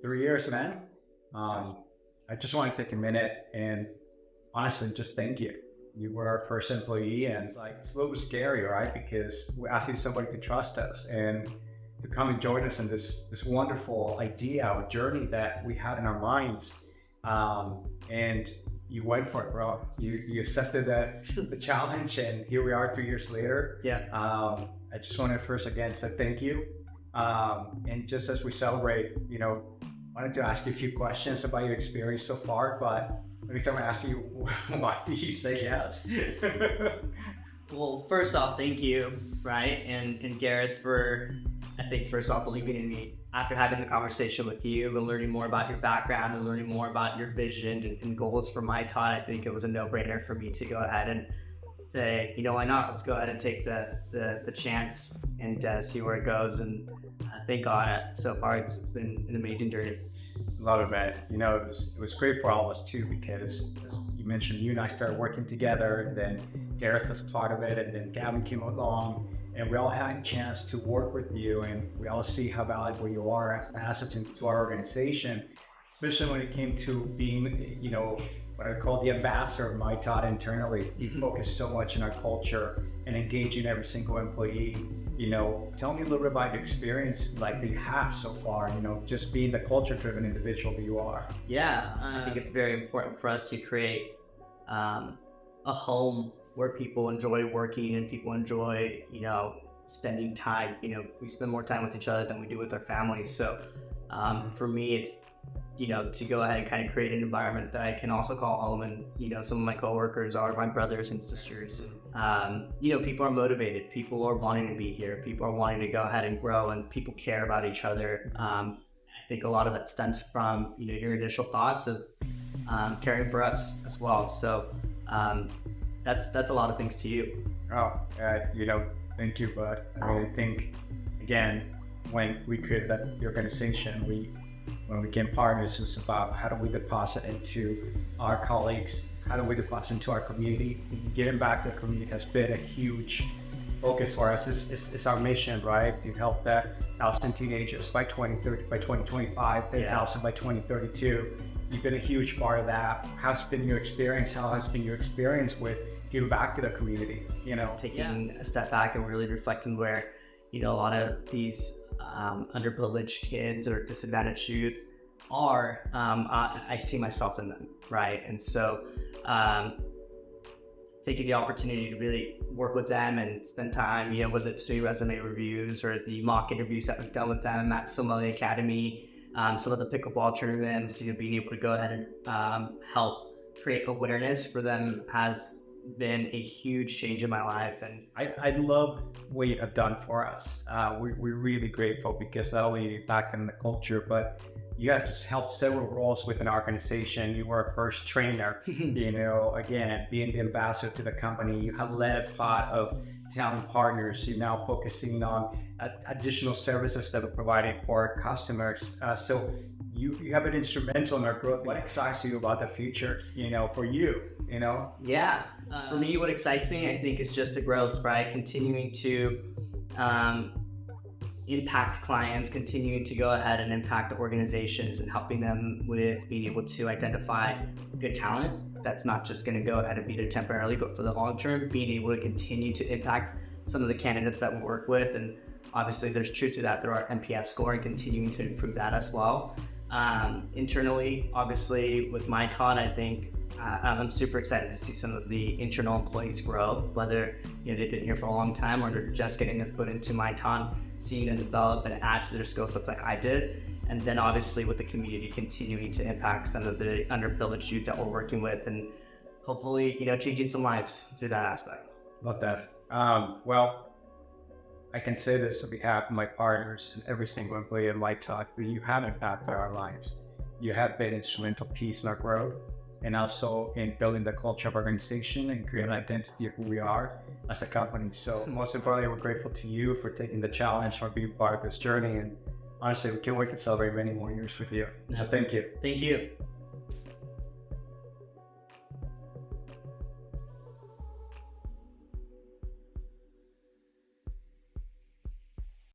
3 years, man. I just want to take a minute and honestly just thank you. You were our first employee, and it's a little scary, right? Because we're asking somebody to trust us and to come and join us in this wonderful idea or journey that we had in our minds. And you went for it, bro. You accepted the challenge, and here we are 3 years later. Yeah. I just want to first again say thank you. And just as we celebrate, wanted to ask you a few questions about your experience so far, but every time I ask you, why did you say yes? Well, first off, thank you, right? And Gareth for, I think, first off, believing in me. After having the conversation with you and learning more about your background and learning more about your vision and goals for myTOD, I think it was a no-brainer for me to go ahead and say, why not? Let's go ahead and take the chance and see where it goes. And thank God, so far it's been an amazing journey. Love it, man. It was great for all of us too, because as you mentioned, you and I started working together, and then Gareth was part of it, and then Gavin came along, and we all had a chance to work with you, and we all see how valuable you are as assets to our organization, especially when it came to being, what I call the ambassador of myTOD internally. You focus so much on our culture and engaging every single employee. Tell me a little bit about your experience that you have so far, just being the culture-driven individual that you are. Yeah, I think it's very important for us to create a home where people enjoy working and people enjoy, spending time. We spend more time with each other than we do with our families. So for me, it's, to go ahead and kind of create an environment that I can also call home. And, some of my coworkers are my brothers and sisters. And, people are motivated. People are wanting to be here. People are wanting to go ahead and grow, and people care about each other. I think a lot of that stems from, your initial thoughts of caring for us as well. So that's a lot of things to you. Oh, thank you. But I think, again, when we created the organization, when we became partners, it was about how do we deposit into our colleagues, how do we deposit into our community. Giving back to the community has been a huge focus for us. It's our mission, right? To help that 1,000 teenagers by 2030, by 2025, 8,000 by 2032. You've been a huge part of that. How's been your experience? How has been your experience with giving back to the community? Taking a step back and really reflecting where, a lot of these underprivileged kids or disadvantaged youth are, I see myself in them, right? And so taking the opportunity to really work with them and spend time, whether it's through resume reviews or the mock interviews that we've done with them at Somali Academy, some of the pickleball tournaments, being able to go ahead and help create awareness for them has been a huge change in my life. And I love what you have done for us. We're really grateful, because not only back in the culture, but you have just held several roles within our organization. You were our first trainer, again, being the ambassador to the company. You have led part of talent partners. You're now focusing on additional services that we're providing for our customers. So you have been instrumental in our growth. What excites you about the future, for you, Yeah. For me, what excites me, I think, is just the growth, right? Continuing to impact clients, continuing to go ahead and impact organizations, and helping them with being able to identify good talent that's not just going to go ahead and be there temporarily, but for the long term, being able to continue to impact some of the candidates that we work with. And obviously there's truth to that through our NPS score, and continuing to improve that as well. Internally, obviously with myTOD, I think I'm super excited to see some of the internal employees grow, whether they've been here for a long time or they're just getting their foot into myTOD, seeing them develop and add to their skill sets like I did. And then obviously with the community, continuing to impact some of the underprivileged youth that we're working with, and hopefully changing some lives through that aspect. Love that. Well, I can say this on behalf of my partners and every single employee in myTOD: you have impacted our lives. You have been an instrumental piece in our growth, and also in building the culture of our organization and creating an identity of who we are as a company. So most importantly, we're grateful to you for taking the challenge, for being part of this journey. And honestly, we can't wait to celebrate many more years with you. So thank you. Thank you.